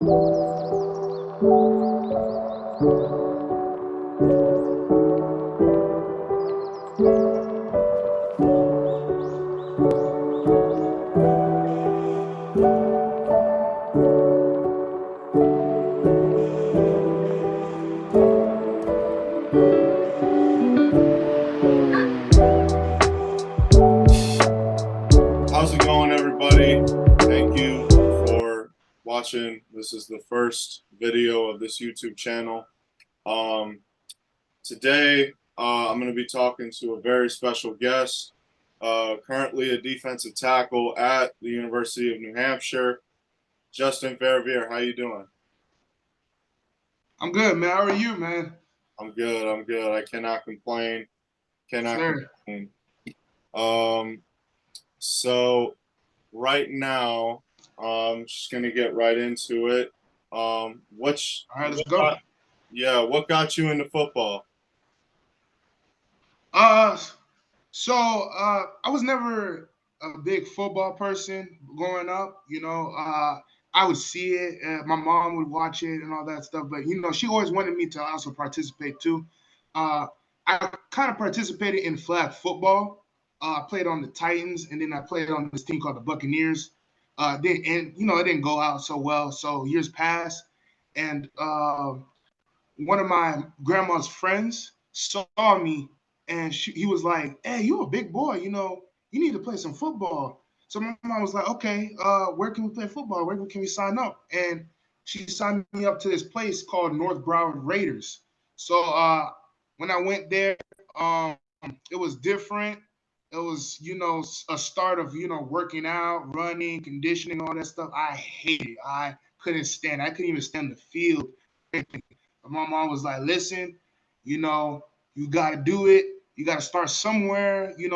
How's it going, everybody? Thank you for watching. This is the first video of this YouTube channel. Today, I'm going to be talking to a very special guest, currently a defensive tackle at the University of New Hampshire, Justin Fervier. How you doing? I'm good, man. How are you, man? I'm good. I'm good. I cannot complain. Sir. Complain. So right now, I'm just gonna get right into it. All right, let's go. What got you into football? I was never a big football person growing up. I would see it, and my mom would watch it and all that stuff. But she always wanted me to also participate too. Uh, I kind of participated in flag football. I played on the Titans, and then I played on this team called the Buccaneers. It didn't go out so well. So years passed, and one of my grandma's friends saw me, and he was like, "Hey, you a big boy, you need to play some football." So my mom was like, "Okay, where can we play football? Where can we sign up?" And she signed me up to this place called North Broward Raiders. So when I went there, it was different. It was, a start of, working out, running, conditioning, all that stuff. I hated it. I couldn't stand it. I couldn't even stand the field. My mom was like, "Listen, you got to do it. You got to start somewhere. We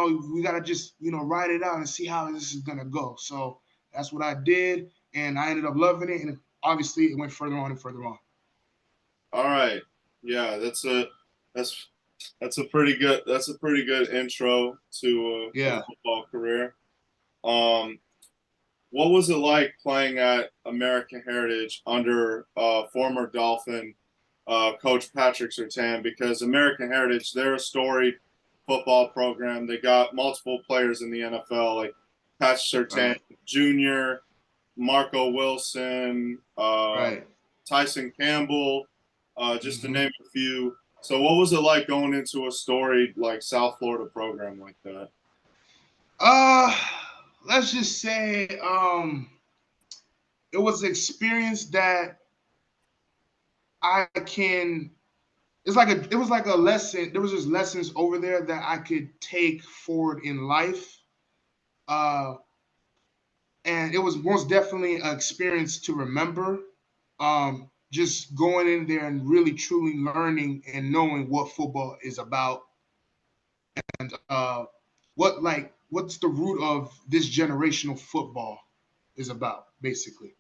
got to just, ride it out and see how this is going to go." So that's what I did. And I ended up loving it. And obviously it went further on and further on. All right, yeah, that's a pretty good intro to a football career. What was it like playing at American Heritage under former Dolphin Coach Patrick Surtain? Because American Heritage, they're a storied football program. They got multiple players in the NFL, like Patrick Surtain Jr., Marco Wilson, Tyson Campbell, just to name a few. So what was it like going into a storied like South Florida program like that? Let's just say it was an experience that it was like a lesson. There was just lessons over there that I could take forward in life. And it was most definitely an experience to remember. Just going in there and really truly learning and knowing what football is about, and what's the root of this generational football is about, basically.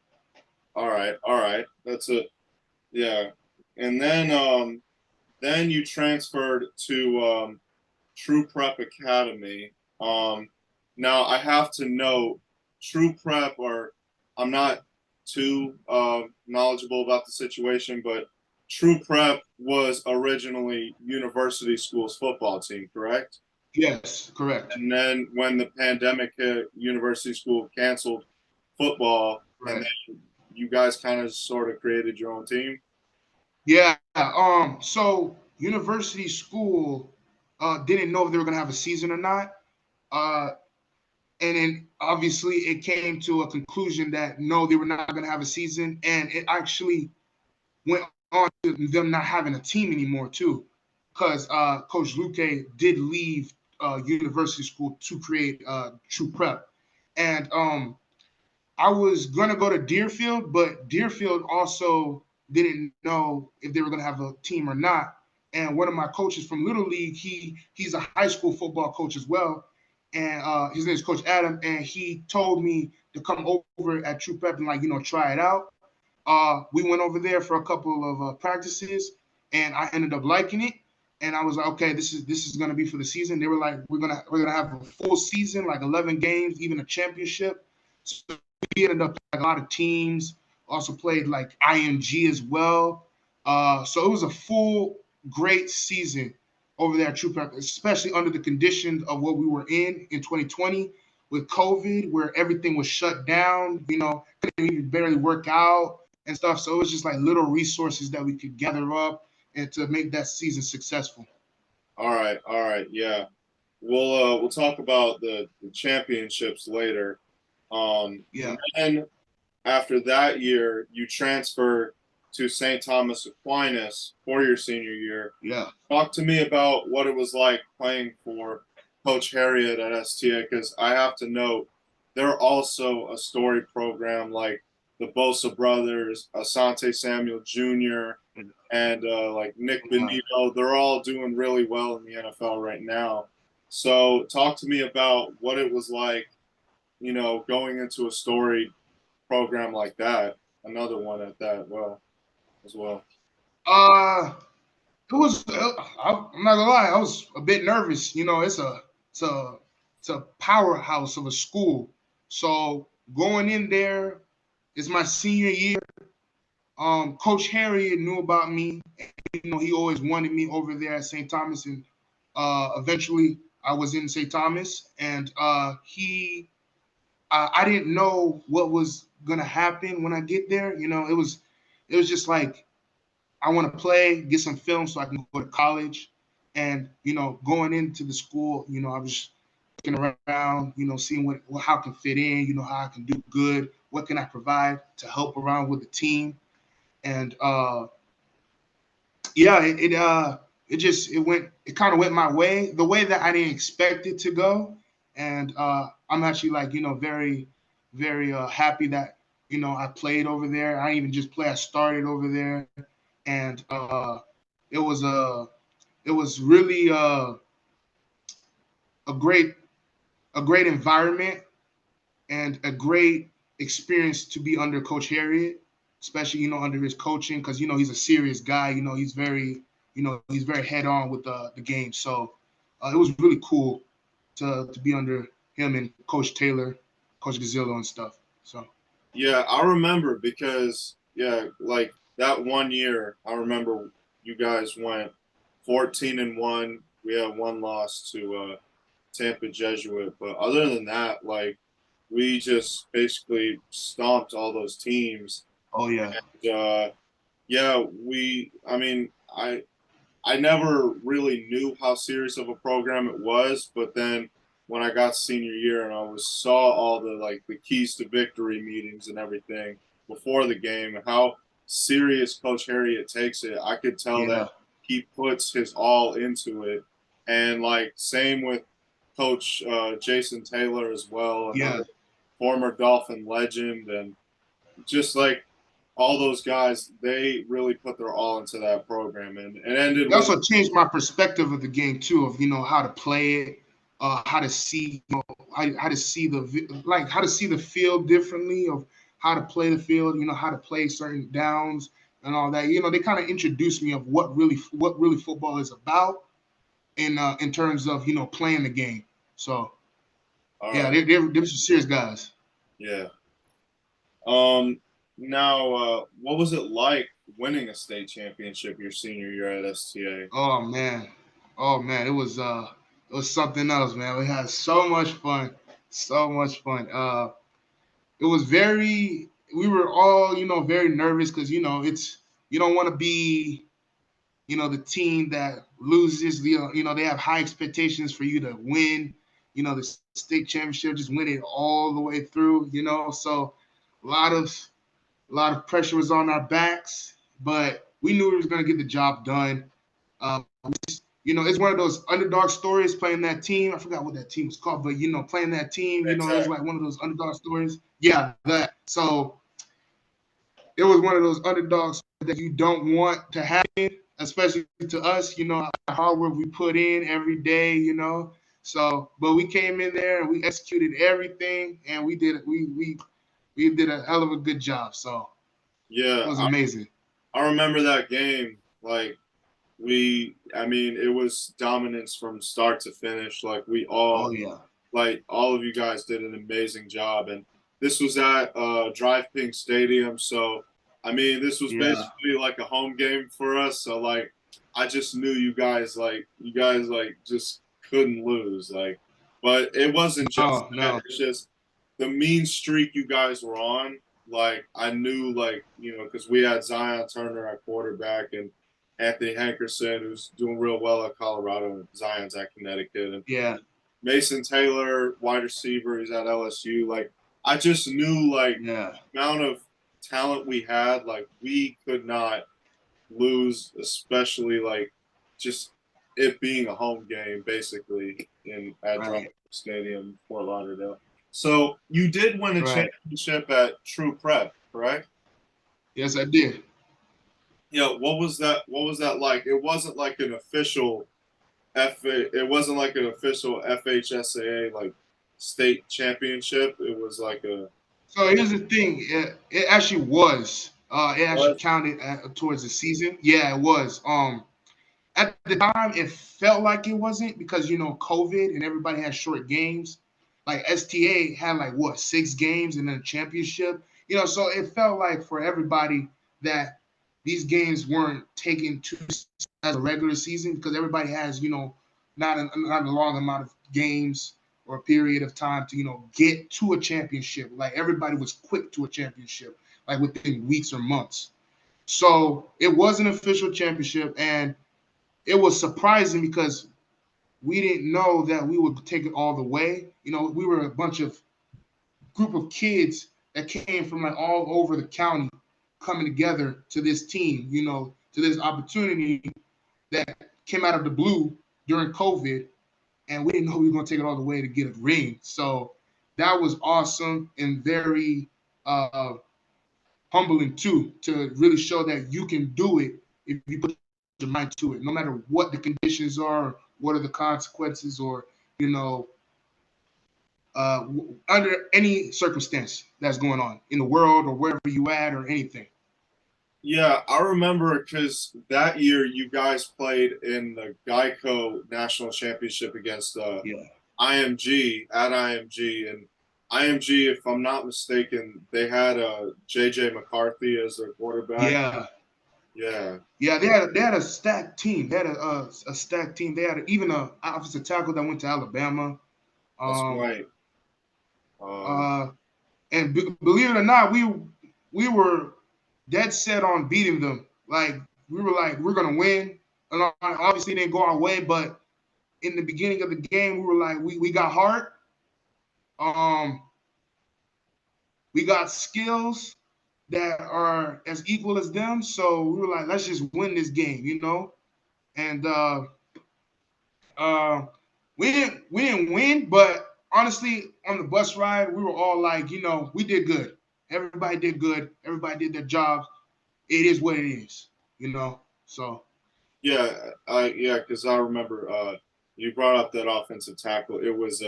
All right. That's it. Yeah. And then you transferred to True Prep Academy. Now I have to note True Prep, or I'm not too knowledgeable about the situation, but True Prep was originally University School's football team, correct? Yes, correct. And then when the pandemic hit, University School canceled football, and then you guys kind of sort of created your own team. Yeah. So University School didn't know if they were gonna have a season or not. And then obviously it came to a conclusion that no, they were not going to have a season, and it actually went on to them not having a team anymore too, because Coach Luque did leave University School to create True Prep, and I was going to go to Deerfield, but Deerfield also didn't know if they were going to have a team or not. And one of my coaches from Little League, he's a high school football coach as well, and his name is Coach Adam, and he told me to come over at True Prep and try it out. We went over there for a couple of practices, and I ended up liking it. And I was like, okay, this is gonna be for the season. They were like, we're gonna have a full season, like 11 games, even a championship. So we ended up like a lot of teams. Also played like IMG as well. So it was a full great season over there at True Pack, especially under the conditions of what we were in 2020 with COVID, where everything was shut down. Couldn't even barely work out and stuff. So it was just like little resources that we could gather up and to make that season successful. All right, yeah. We'll talk about the championships later. Yeah, And then after that year, you transfer to St. Thomas Aquinas for your senior year. yeah. Talk to me about what it was like playing for Coach Harriet at STA, because I have to note they're also a story program like the Bosa brothers, Asante Samuel Jr., and like Nick Benito. They're all doing really well in the NFL right now. So talk to me about what it was like, going into a story program like that, another one at that, as well. Uh, it was. I'm not gonna lie. I was a bit nervous. It's a powerhouse of a school. So going in there, it's my senior year. Coach Harriet knew about me. He always wanted me over there at St. Thomas, and eventually I was in St. Thomas, and I didn't know what was gonna happen when I get there. It was just like I want to play, get some film so I can go to college. And, going into the school, I was looking around, seeing how I can fit in, how I can do good, what can I provide to help around with the team. And yeah, it kind of went my way, the way that I didn't expect it to go. And I'm actually like, very, very happy that, I played over there. I didn't even just play, I started over there. And it was really a great environment and a great experience to be under Coach Harriet, especially under his coaching, because he's a serious guy. He's very head on with the game. So it was really cool to be under him and Coach Taylor, Coach Gazillo and stuff. So Yeah, I remember because like that one year, I remember you guys went 14-1. We had one loss to Tampa Jesuit, but other than that, like we just basically stomped all those teams. oh yeah, And, yeah, I mean, I never really knew how serious of a program it was, but then when I got senior year and saw all the keys to victory meetings and everything before the game and how serious Coach Harriet takes it, I could tell yeah, that he puts his all into it. And like same with Coach Jason Taylor as well, yeah. another former Dolphin legend, and just like all those guys, they really put their all into that program, and it ended It with also changed my perspective of the game too, of how to play it, how to see, how to see how to see the field differently, of how to play the field, how to play certain downs and all that. They kind of introduced me of what really football is about in terms of playing the game. So all yeah, right, they're some serious guys. yeah. Now, what was it like winning a state championship your senior year at STA? Oh man, it was something else, man. We had so much fun, so much fun. It was we were all very nervous because it's you don't want to be the team that loses. They have high expectations for you to win the state championship, just win it all the way through. So a lot of pressure was on our backs, but we knew we was going to get the job done. It's one of those underdog stories playing that team. I forgot what that team was called, but playing that team, it was like one of those underdog stories. Yeah, that. So it was one of those underdogs that you don't want to happen, especially to us. How hard work we put in every day. So, but we came in there and we executed everything, and we did we did a hell of a good job. So it Yeah, was amazing. I remember that game. Like I mean, it was dominance from start to finish. Like Oh yeah, all of you guys did an amazing job, and this was at Drive Pink Stadium, so I mean, this was Yeah. basically like a home game for us. So like, I just knew you guys just couldn't lose. Like, but it wasn't just No, that. no. It's just the mean streak you guys were on. Like, I knew, like, because we had Zion Turner at quarterback and Anthony Hankerson, who's doing real well at Colorado, and Zion's at Connecticut, and Yeah. Mason Taylor, wide receiver, he's at LSU. Like, I just knew, like, Yeah. the amount of talent we had, like, we could not lose, especially like just it being a home game, basically in at Drum Right. Stadium, Fort Lauderdale. So you did win a Right. championship at True Prep, correct? Yes, I did. Yeah. What was that? What was that like? It wasn't like an official It wasn't like an official FHSAA like state championship. It was like a So here's the thing. It actually was. It actually what? counted towards the season. Yeah, it was. At the time, it felt like it wasn't because COVID and everybody had short games. Like STA had like what 6 games and then a championship. So it felt like for everybody that these games weren't taken too as a regular season because everybody has not a long amount of games or a period of time to get to a championship. Like everybody was quick to a championship, like within weeks or months. So it was an official championship, and it was surprising because we didn't know that we would take it all the way. We were a bunch of group of kids that came from like all over the county coming together to this team, to this opportunity that came out of the blue during COVID, and we didn't know we were going to take it all the way to get a ring. So that was awesome and very humbling too, to really show that you can do it if you put your mind to it, no matter what the conditions are, what are the consequences, or you know, under any circumstance that's going on in the world or wherever you at or anything. Yeah, I remember because that year you guys played in the Geico National Championship against Yeah, IMG at IMG, and IMG, if I'm not mistaken, they had JJ McCarthy as their quarterback. yeah, Yeah, yeah. They had a stacked team. They had a stacked team. They had even a offensive tackle that went to Alabama. that's Um, right. Um, uh, and believe it or not, we were dead set on beating them. Like we were like we're gonna win, and obviously it didn't go our way. But in the beginning of the game, we were like we got heart, um, we got skills that are as equal as them. So we were like, let's just win this game. And uh, we didn't win, but honestly, on the bus ride, we were all like, we did good. Everybody did good. Everybody did their jobs. It is what it is. So yeah, because I remember you brought up that offensive tackle. It was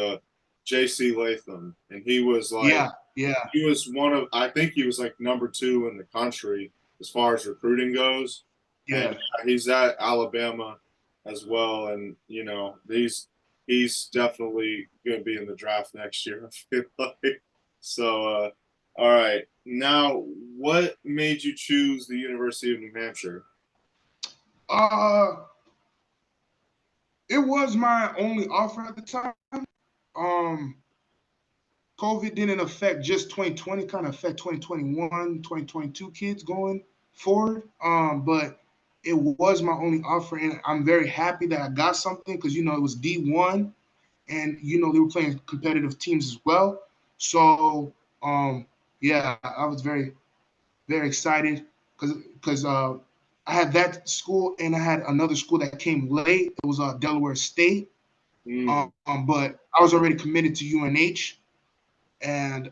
J.C. Latham, and he was like yeah, yeah, he was one of I think he was like number 2 in the country as far as recruiting goes, and yeah. he's at Alabama as well, and he's definitely going to be in the draft next year. I feel like so. All right, now what made you choose the University of New Hampshire? Uh, it was my only offer at the time. Um, COVID didn't affect just 2020, kind of affect 2021, 2022 kids going forward. But it was my only offer, and I'm very happy that I got something because it was D1, and they were playing competitive teams as well. So yeah, I was very very excited because I had that school and I had another school that came late. It was Delaware State, Mm, but I was already committed to UNH, and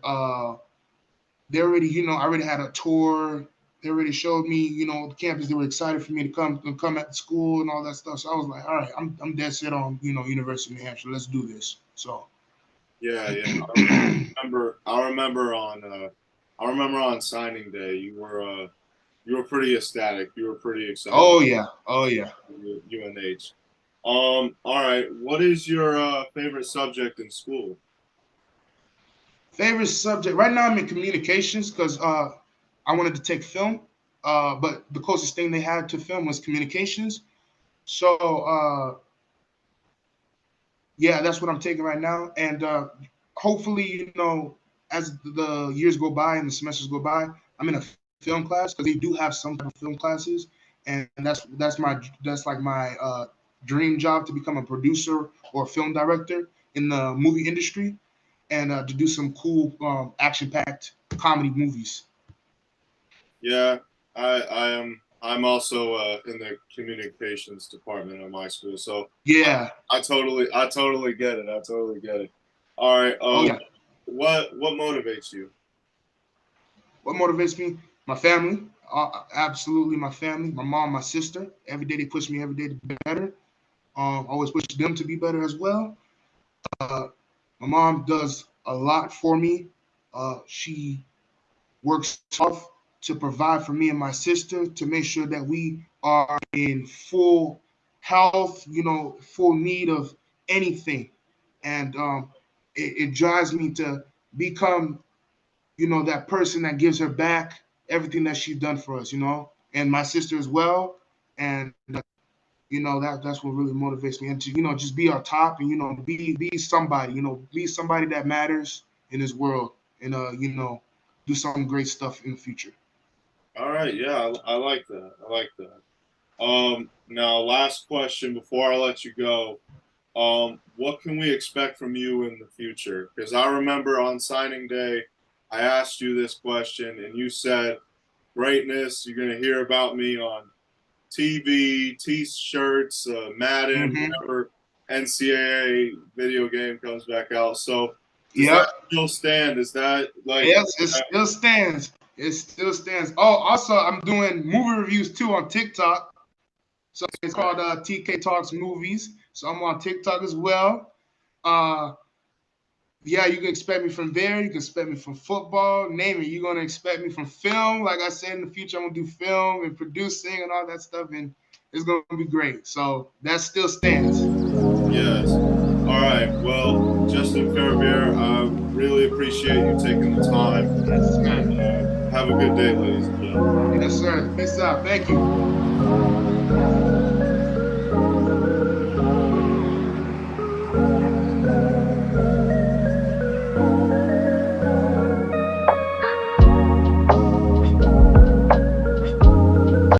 they already, I already had a tour. They already showed me, the campus. They were excited for me to come at the school and all that stuff. So I was like, all right, I'm dead set on, University of New Hampshire. Let's do this. So yeah, yeah. I remember on signing day you were pretty ecstatic. You were pretty excited oh yeah, oh yeah. for UNH. All right. What is your favorite subject in school? Favorite subject right now, I'm in communications because I wanted to take film, but the closest thing they had to film was communications. So yeah, that's what I'm taking right now, and hopefully, as the years go by and the semesters go by, I'm in a film class because they do have some type of film classes, and that's like my dream job to become a producer or a film director in the movie industry, and to do some cool action-packed comedy movies. Yeah, I am. I'm also in the communications department of my school, so Yeah. I totally get it. I totally get it. All right. Oh yeah. What motivates you? What motivates me? My family. Absolutely, my family. My mom, my sister. Every day they push me every day to be better. Always push them to be better as well. Uh, my mom does a lot for me. She works hard to provide for me and my sister to make sure that we are in full health, full need of anything. And it drives me to become, that person that gives her back everything that she's done for us, and my sister as well. And that's what really motivates me, and to just be on top, and be somebody, be somebody that matters in this world, and do some great stuff in the future. All right. Yeah, I like that. I like that. Now, last question before I let you go. What can we expect from you in the future? Because I remember on signing day, I asked you this question, and you said, "Greatness. You're going to hear about me on TV, T-shirts, Madden, Mm-hmm. whenever NCAA video game comes back out." So, does Yep. that still stand? Is that like? Yes, it still stands. It still stands. Oh, also, I'm doing movie reviews too on TikTok. So it's called TK Talks Movies. So I'm on TikTok as well. Uh, yeah, you can expect me from there. You can expect me from football. Name it. You're gonna expect me from film. Like I said, in the future, I'm gonna do film and producing and all that stuff, and it's gonna be great. So that still stands. Yes. All right. Well, Justin Fervier, I really appreciate you taking the time. Yes, And sir. have a good day, ladies and gentlemen. Yes, sir. Peace out. Thank you.